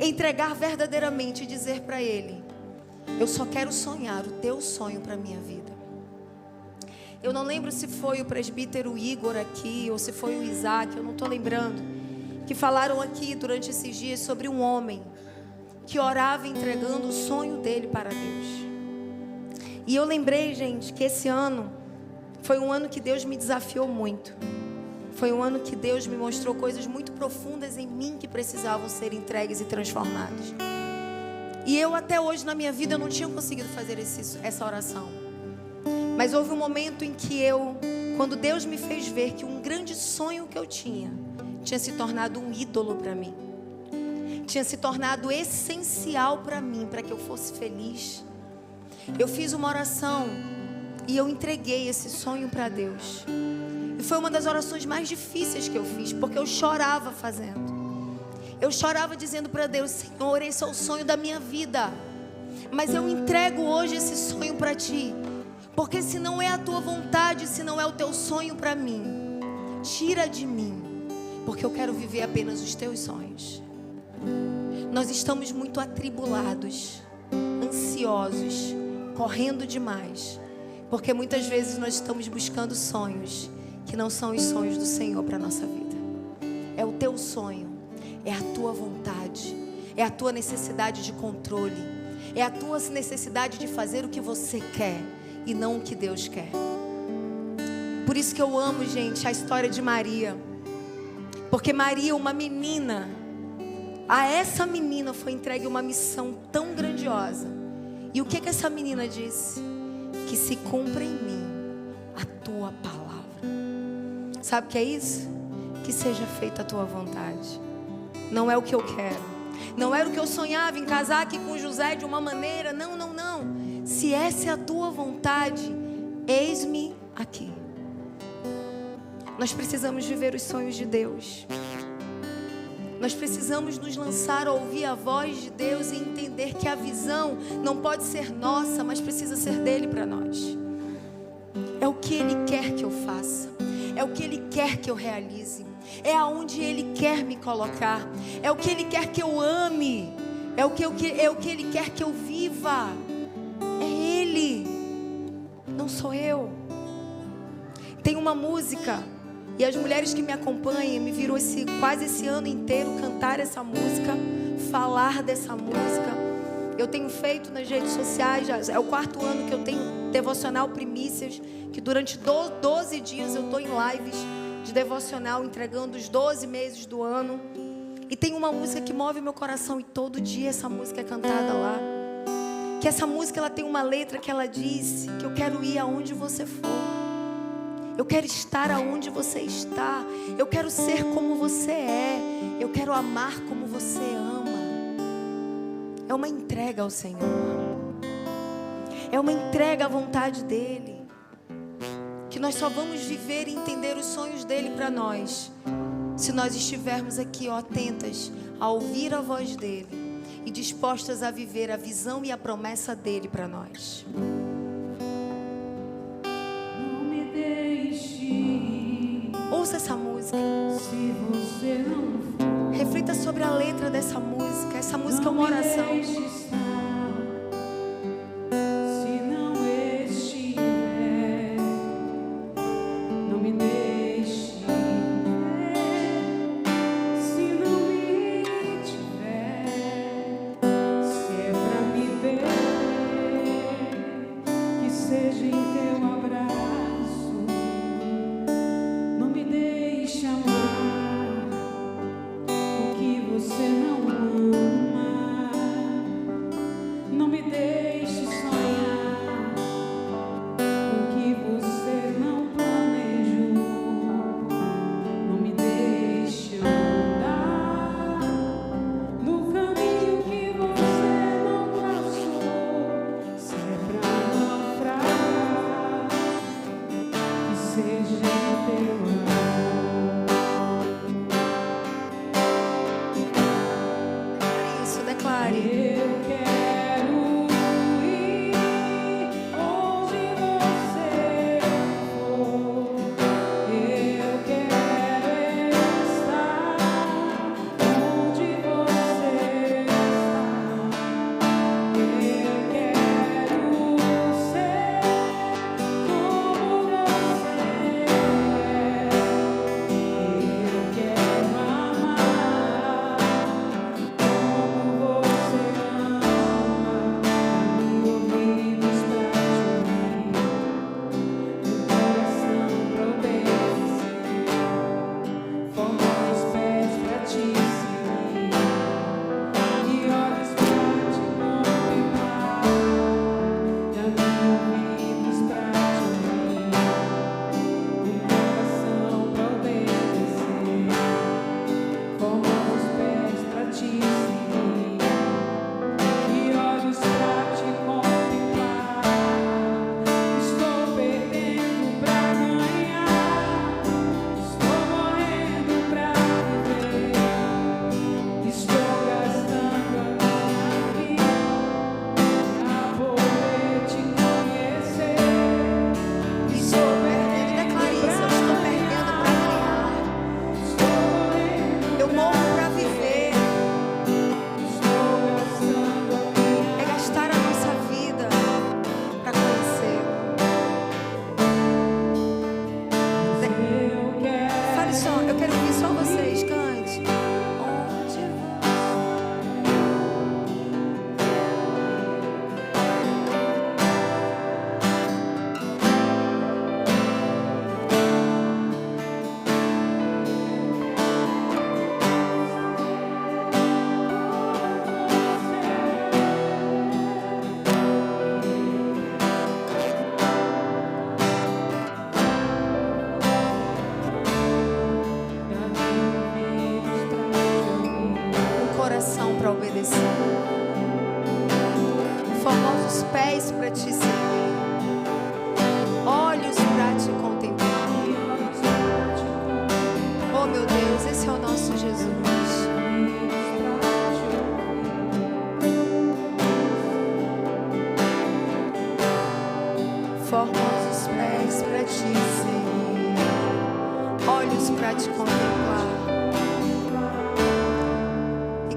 Entregar verdadeiramente e dizer para Ele: eu só quero sonhar o teu sonho para a minha vida. Eu não lembro se foi o presbítero Igor aqui ou se foi o Isaac, eu não estou lembrando, que falaram aqui durante esses dias sobre um homem que orava entregando o sonho dele para Deus. E eu lembrei, gente, que esse ano foi um ano que Deus me desafiou muito. Foi um ano que Deus me mostrou coisas muito profundas em mim que precisavam ser entregues e transformadas. E eu até hoje na minha vida eu não tinha conseguido fazer essa oração. Mas houve um momento em que quando Deus me fez ver que um grande sonho que eu tinha se tornado um ídolo para mim. Tinha se tornado essencial para mim, para que eu fosse feliz. Eu fiz uma oração e eu entreguei esse sonho para Deus. E foi uma das orações mais difíceis que eu fiz, porque eu chorava fazendo. Eu chorava dizendo para Deus: Senhor, esse é o sonho da minha vida, mas eu entrego hoje esse sonho para Ti. Porque se não é a Tua vontade, se não é o Teu sonho para mim, tira de mim, porque eu quero viver apenas os Teus sonhos. Nós estamos muito atribulados, ansiosos, correndo demais, porque muitas vezes nós estamos buscando sonhos que não são os sonhos do Senhor para a nossa vida. É o Teu sonho, é a Tua vontade, é a Tua necessidade de controle, é a Tua necessidade de fazer o que você quer e não o que Deus quer. Por isso que eu amo, gente, a história de Maria. Porque Maria, uma menina, a essa menina foi entregue uma missão tão grandiosa. E o que essa menina disse? Que se cumpra em mim a Tua palavra. Sabe o que é isso? Que seja feita a tua vontade. Não é o que eu quero. Não era o que eu sonhava em casar aqui com José de uma maneira. Não, não, não. Se essa é a tua vontade, eis-me aqui. Nós precisamos viver os sonhos de Deus. Nós precisamos nos lançar a ouvir a voz de Deus e entender que a visão não pode ser nossa, mas precisa ser dele para nós. É o que Ele quer que eu faça. É o que Ele quer que eu realize. É aonde Ele quer me colocar. É o que Ele quer que eu ame. É o que Ele quer que eu viva. É Ele, não sou eu. Tem uma música, e as mulheres que me acompanham me viram quase esse ano inteiro cantar essa música, falar dessa música. Eu tenho feito nas redes sociais, é o 4º ano que eu tenho devocional Primícias, que durante 12 dias eu estou em lives de devocional, entregando os 12 meses do ano. E tem uma música que move meu coração, e todo dia essa música é cantada lá. Que essa música ela tem uma letra que ela diz que eu quero ir aonde você for. Eu quero estar aonde você está. Eu quero ser como você é. Eu quero amar como você ama. É uma entrega ao Senhor. É uma entrega à vontade dEle. Que nós só vamos viver e entender os sonhos dEle para nós, se nós estivermos aqui, atentas a ouvir a voz dEle e dispostas a viver a visão e a promessa dEle para nós. Ouça essa música. Se você não for, reflita sobre a letra dessa música. Essa música é uma oração. Se não estiver, não me deixe ver. Se não me tiver, se é pra me ver, que seja em teu abraço. Não me deixe amar o que você não ama. Não me deixe sonhar o que você não planejou. Não me deixe andar no caminho que você não traçou. Se é pra naufragar, que seja em teu amor. Isso, declare. Eu quero ir onde você for. Eu quero estar onde você está. Eu quero ser como você é. Eu quero amar como você ama.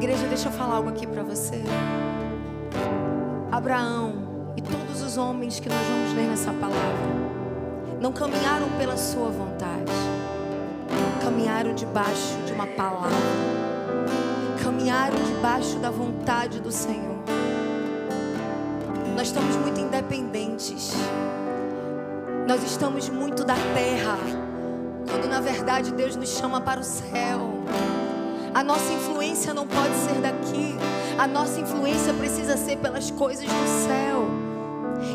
Igreja, deixa eu falar algo aqui para você. Abraão e todos os homens que nós vamos ler nessa palavra não caminharam pela sua vontade, caminharam debaixo de uma palavra, caminharam debaixo da vontade do Senhor. Nós estamos muito independentes, nós estamos muito da terra, quando na verdade Deus nos chama para o céu. A nossa influência não pode ser daqui, a nossa influência precisa ser pelas coisas do céu.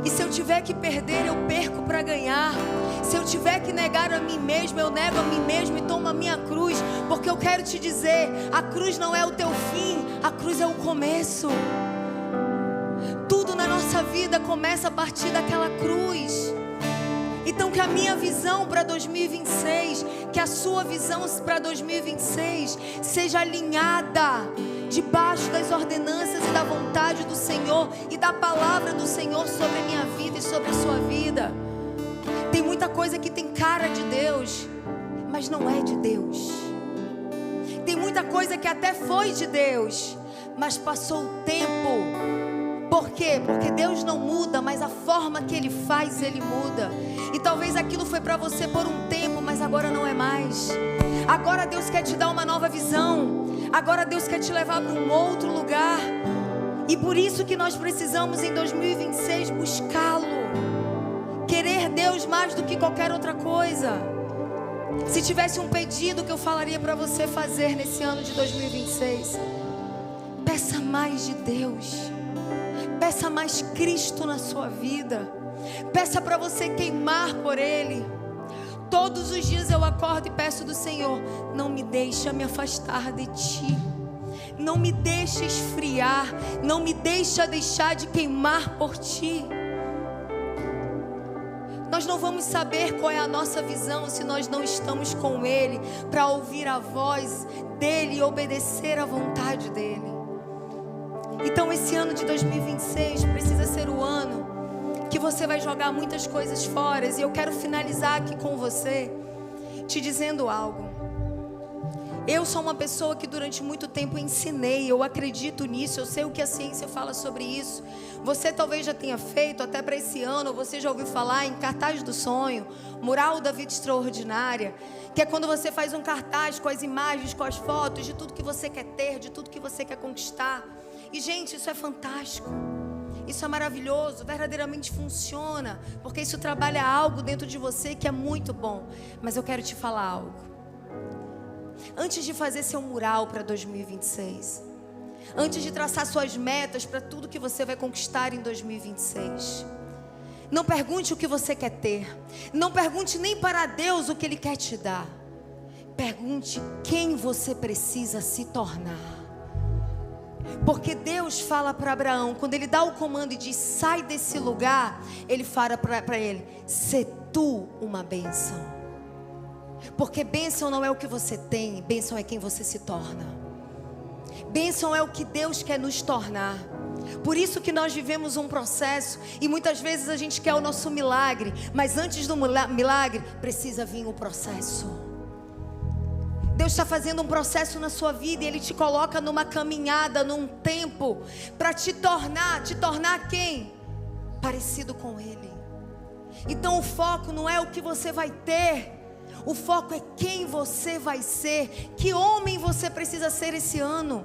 E se eu tiver que perder, eu perco para ganhar. Se eu tiver que negar a mim mesmo, eu nego a mim mesmo e tomo a minha cruz. Porque eu quero te dizer, a cruz não é o teu fim, a cruz é o começo. Tudo na nossa vida começa a partir daquela cruz. Então que a minha visão para 2026, que a sua visão para 2026 seja alinhada debaixo das ordenanças e da vontade do Senhor e da palavra do Senhor sobre a minha vida e sobre a sua vida. Tem muita coisa que tem cara de Deus, mas não é de Deus. Tem muita coisa que até foi de Deus, mas passou o tempo. Por quê? Porque Deus não muda, mas a forma que Ele faz, Ele muda. E talvez aquilo foi para você por um tempo, mas agora não é mais. Agora Deus quer te dar uma nova visão. Agora Deus quer te levar para um outro lugar. E por isso que nós precisamos em 2026 buscá-lo. Querer Deus mais do que qualquer outra coisa. Se tivesse um pedido que eu falaria para você fazer nesse ano de 2026, peça mais de Deus. Peça mais Cristo na sua vida. Peça para você queimar por Ele. Todos os dias eu acordo e peço do Senhor: não me deixa me afastar de Ti. Não me deixa esfriar. Não me deixa deixar de queimar por Ti. Nós não vamos saber qual é a nossa visão se nós não estamos com Ele para ouvir a voz dEle e obedecer à vontade dEle. Então esse ano de 2026 precisa ser o ano que você vai jogar muitas coisas fora. E eu quero finalizar aqui com você te dizendo algo. Eu sou uma pessoa que durante muito tempo ensinei, eu acredito nisso, eu sei o que a ciência fala sobre isso. Você talvez já tenha feito até para esse ano, você já ouviu falar em cartaz do sonho, mural da vida extraordinária, que é quando você faz um cartaz com as imagens, com as fotos de tudo que você quer ter, de tudo que você quer conquistar. E gente, isso é fantástico, isso é maravilhoso, verdadeiramente funciona, porque isso trabalha algo dentro de você que é muito bom. Mas eu quero te falar algo. Antes de fazer seu mural para 2026, antes de traçar suas metas para tudo que você vai conquistar em 2026, não pergunte o que você quer ter, não pergunte nem para Deus o que Ele quer te dar. Pergunte quem você precisa se tornar. Porque Deus fala para Abraão, quando Ele dá o comando e diz: sai desse lugar, Ele fala para ele: sê tu uma bênção. Porque bênção não é o que você tem, bênção é quem você se torna. Bênção é o que Deus quer nos tornar. Por isso que nós vivemos um processo e muitas vezes a gente quer o nosso milagre, mas antes do milagre precisa vir o processo. Deus está fazendo um processo na sua vida e Ele te coloca numa caminhada, num tempo, para te tornar quem? Parecido com Ele. Então o foco não é o que você vai ter, o foco é quem você vai ser. Que homem você precisa ser esse ano?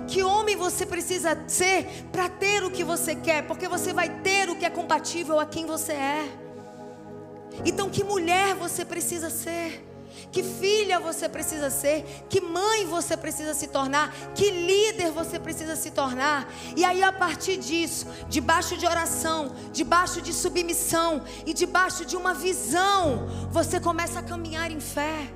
Que homem você precisa ser para ter o que você quer? Porque você vai ter o que é compatível a quem você é. Então que mulher você precisa ser? Que filha você precisa ser? Que mãe você precisa se tornar? Que líder você precisa se tornar? E aí a partir disso, debaixo de oração, debaixo de submissão e debaixo de uma visão, você começa a caminhar em fé.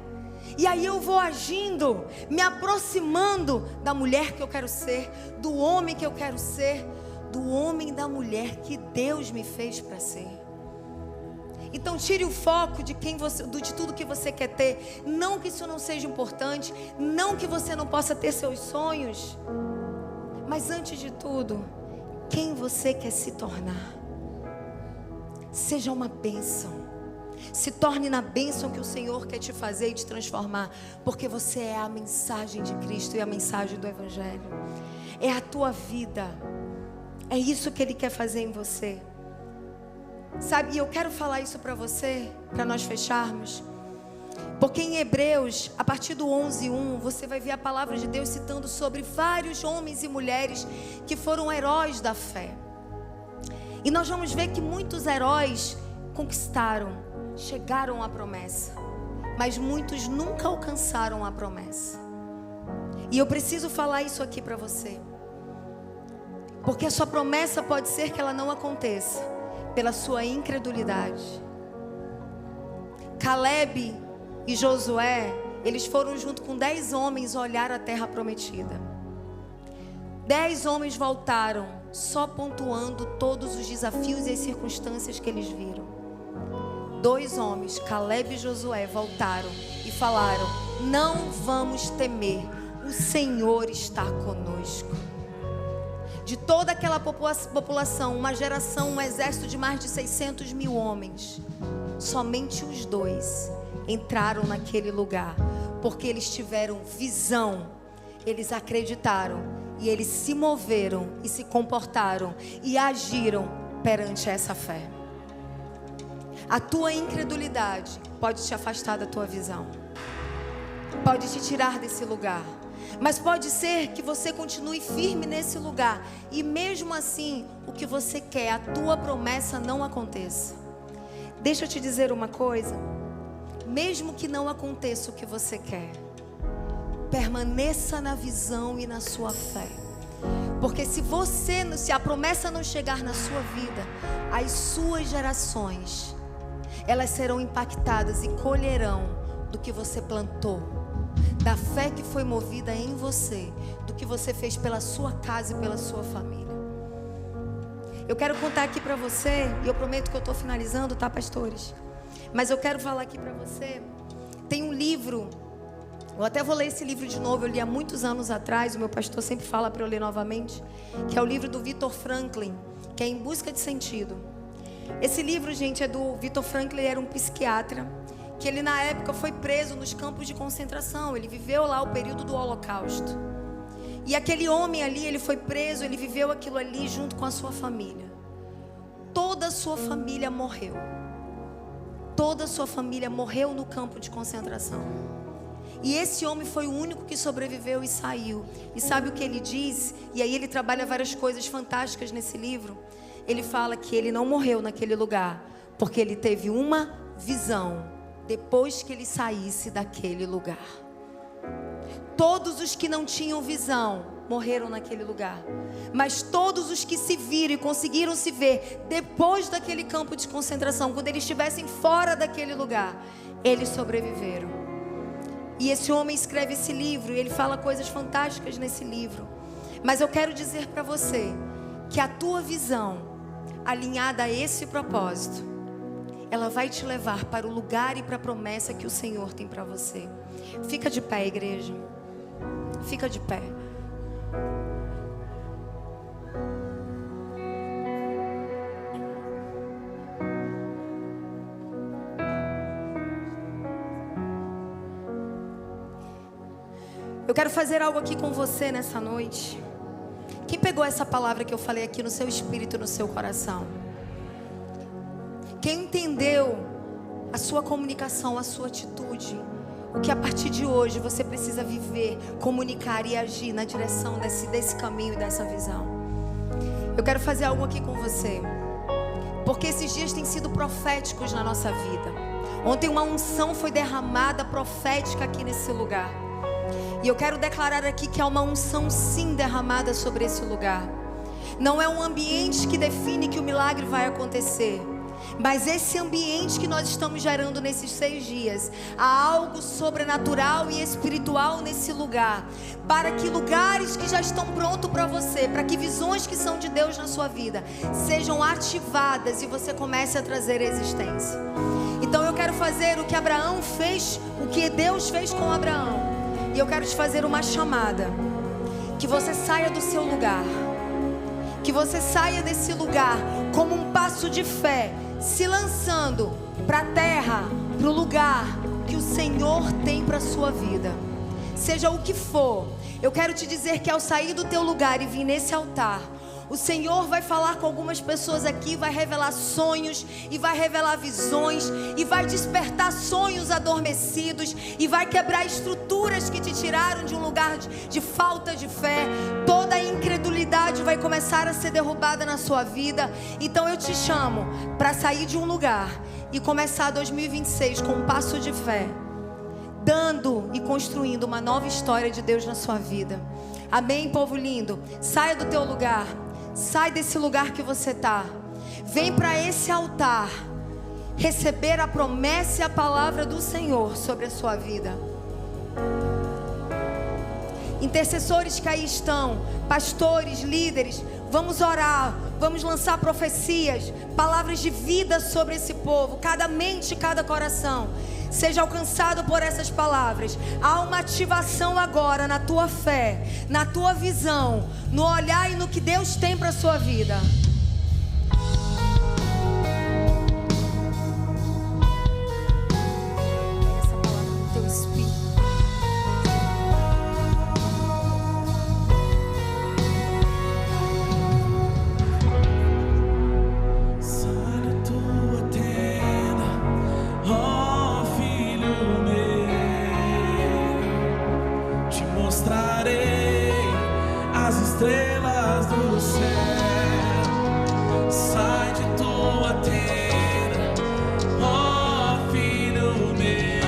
E aí eu vou agindo, me aproximando da mulher que eu quero ser, do homem que eu quero ser, do homem e da mulher que Deus me fez para ser. Então tire o foco de tudo que você quer ter. Não que isso não seja importante, não que você não possa ter seus sonhos, mas antes de tudo, quem você quer se tornar. Seja uma bênção, Se torne na bênção que o Senhor quer te fazer e te transformar, porque você é a mensagem de Cristo e a mensagem do Evangelho. É a tua vida. É isso que Ele quer fazer em você. Sabe, e eu quero falar isso para você, para nós fecharmos. Porque em Hebreus, a partir do 11:1, você vai ver a palavra de Deus citando sobre vários homens e mulheres que foram heróis da fé. E nós vamos ver que muitos heróis conquistaram, chegaram à promessa, mas muitos nunca alcançaram a promessa. E eu preciso falar isso aqui para você, porque a sua promessa pode ser que ela não aconteça pela sua incredulidade. Caleb e Josué, eles foram junto com 10 homens olhar a terra prometida. 10 homens voltaram, só pontuando todos os desafios e as circunstâncias que eles viram. 2 homens, Caleb e Josué, voltaram e falaram: não vamos temer, o Senhor está conosco. De toda aquela população, uma geração, um exército de mais de 600 mil homens, somente os 2 entraram naquele lugar, porque eles tiveram visão, eles acreditaram e eles se moveram e se comportaram e agiram perante essa fé. A tua incredulidade pode te afastar da tua visão, pode te tirar desse lugar, mas pode ser que você continue firme nesse lugar e mesmo assim o que você quer, a tua promessa não aconteça. Deixa eu te dizer uma coisa, mesmo que não aconteça o que você quer, permaneça na visão e na sua fé. Porque se a promessa não chegar na sua vida, as suas gerações, elas serão impactadas e colherão do que você plantou, da fé que foi movida em você, do que você fez pela sua casa e pela sua família. Eu quero contar aqui para você, e eu prometo que eu estou finalizando, tá, pastores? Mas eu quero falar aqui para você. Tem um livro, eu até vou ler esse livro de novo, eu li há muitos anos atrás, o meu pastor sempre fala para eu ler novamente, que é o livro do Viktor Frankl, que é Em Busca de Sentido. Esse livro, gente, é do Viktor Frankl, ele era um psiquiatra, que ele na época foi preso nos campos de concentração, ele viveu lá o período do Holocausto. E aquele homem ali, ele foi preso, ele viveu aquilo ali junto com a sua família. Toda a sua família morreu. Toda a sua família morreu no campo de concentração. E esse homem foi o único que sobreviveu e saiu. E sabe o que ele diz? E aí ele trabalha várias coisas fantásticas nesse livro. Ele fala que ele não morreu naquele lugar, porque ele teve uma visão depois que ele saísse daquele lugar. Todos os que não tinham visão morreram naquele lugar, mas todos os que se viram e conseguiram se ver depois daquele campo de concentração, quando eles estivessem fora daquele lugar, eles sobreviveram. E esse homem escreve esse livro e ele fala coisas fantásticas nesse livro. Mas eu quero dizer para você que a tua visão, alinhada a esse propósito, ela vai te levar para o lugar e para a promessa que o Senhor tem para você. Fica de pé, igreja. Fica de pé. Eu quero fazer algo aqui com você nessa noite. Quem pegou essa palavra que eu falei aqui no seu espírito e no seu coração? Quem entendeu a sua comunicação, a sua atitude? O que a partir de hoje você precisa viver, comunicar e agir na direção desse caminho e dessa visão. Eu quero fazer algo aqui com você, porque esses dias têm sido proféticos na nossa vida. Ontem uma unção foi derramada profética aqui nesse lugar. E eu quero declarar aqui que há uma unção sim derramada sobre esse lugar. Não é um ambiente que define que o milagre vai acontecer, mas esse ambiente que nós estamos gerando nesses 6 dias, há algo sobrenatural e espiritual nesse lugar, para que lugares que já estão prontos para você, para que visões que são de Deus na sua vida sejam ativadas e você comece a trazer existência. Então eu quero fazer o que Abraão fez, o que Deus fez com Abraão. E eu quero te fazer uma chamada, que você saia do seu lugar, que você saia desse lugar como um passo de fé, se lançando para a terra, para o lugar que o Senhor tem para a sua vida. Seja o que for, eu quero te dizer que ao sair do teu lugar e vir nesse altar, o Senhor vai falar com algumas pessoas aqui, vai revelar sonhos e vai revelar visões e vai despertar sonhos adormecidos e vai quebrar estruturas que te tiraram de um lugar de falta de fé. Toda a incredulidade vai começar a ser derrubada na sua vida. Então eu te chamo para sair de um lugar e começar 2026 com um passo de fé, dando e construindo uma nova história de Deus na sua vida. Amém, povo lindo? Saia do teu lugar. Sai desse lugar que você está. Vem para esse altar receber a promessa e a palavra do Senhor sobre a sua vida. Intercessores que aí estão, pastores, líderes, vamos orar, vamos lançar profecias, palavras de vida sobre esse povo. Cada mente, cada coração seja alcançado por essas palavras. Há uma ativação agora na tua fé, na tua visão, no olhar e no que Deus tem para a sua vida. Essa palavra no teu espírito. Sai da tua tenda, ó filho meu, te mostrarei as estrelas do céu. Sai de tua tenda, ó filho meu,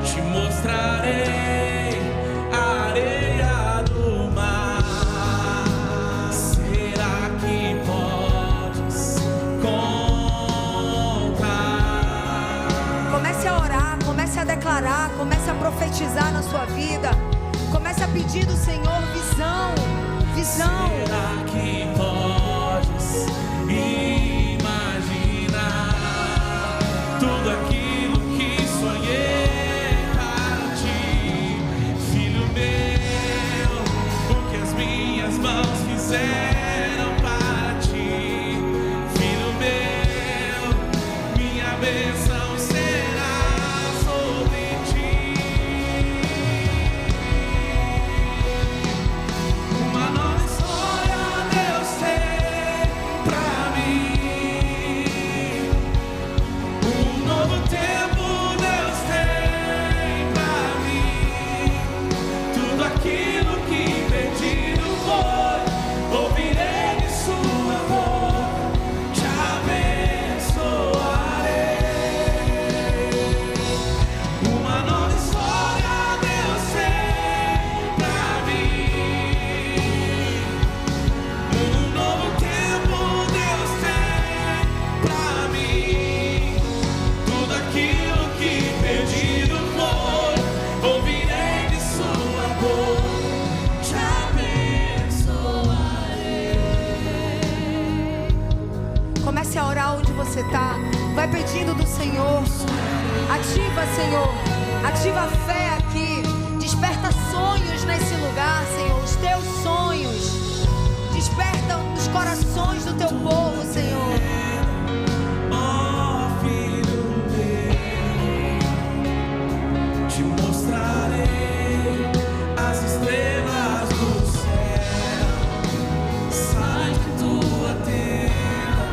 te mostrarei a areia do mar. Será que podes contar? Comece a orar, comece a declarar, comece a profetizar na sua vida. Comece a pedir do Senhor visão, visão. Será que podes imaginar tudo aquilo que sonhei para ti, filho meu? O que as minhas mãos fizeram para ti, filho meu? Minha bênção será sobre ti. Uma nova história Deus tem pra mim. Um novo tempo Deus tem pra mim. Tudo aquilo que pedido foi, ouvirei de sua boca, te abençoarei. Uma nova história Deus tem pra mim. Um novo tempo Deus tem pra mim. Tudo aquilo que pedido foi, ouvirei de sua boca, te abençoarei. Comece a orar onde você está. Vai pedindo do Senhor. Ativa, Senhor. Ativa a fé aqui. Desperta sonhos nesse lugar, Senhor. Os teus sonhos. Desperta nos corações do teu povo, Senhor. Ó filho meu, te mostrarei as estrelas do céu. Sai de tua tenda,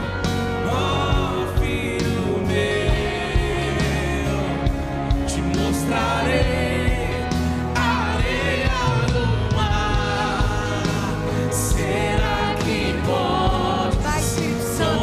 ó filho meu, te mostrarei a areia do mar. Será que pode? Vai, Espírito Santo.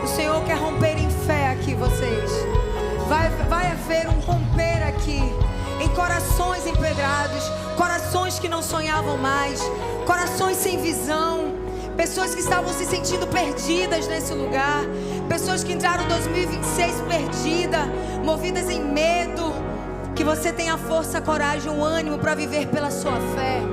O Senhor quer romper em fé aqui, vocês. Vai haver um romper aqui em corações empedrados, corações que não sonhavam mais, corações sem visão, pessoas que estavam se sentindo perdidas nesse lugar, pessoas que entraram em 2026 perdidas, movidas em medo. Que você tenha força, coragem, o ânimo para viver pela sua fé.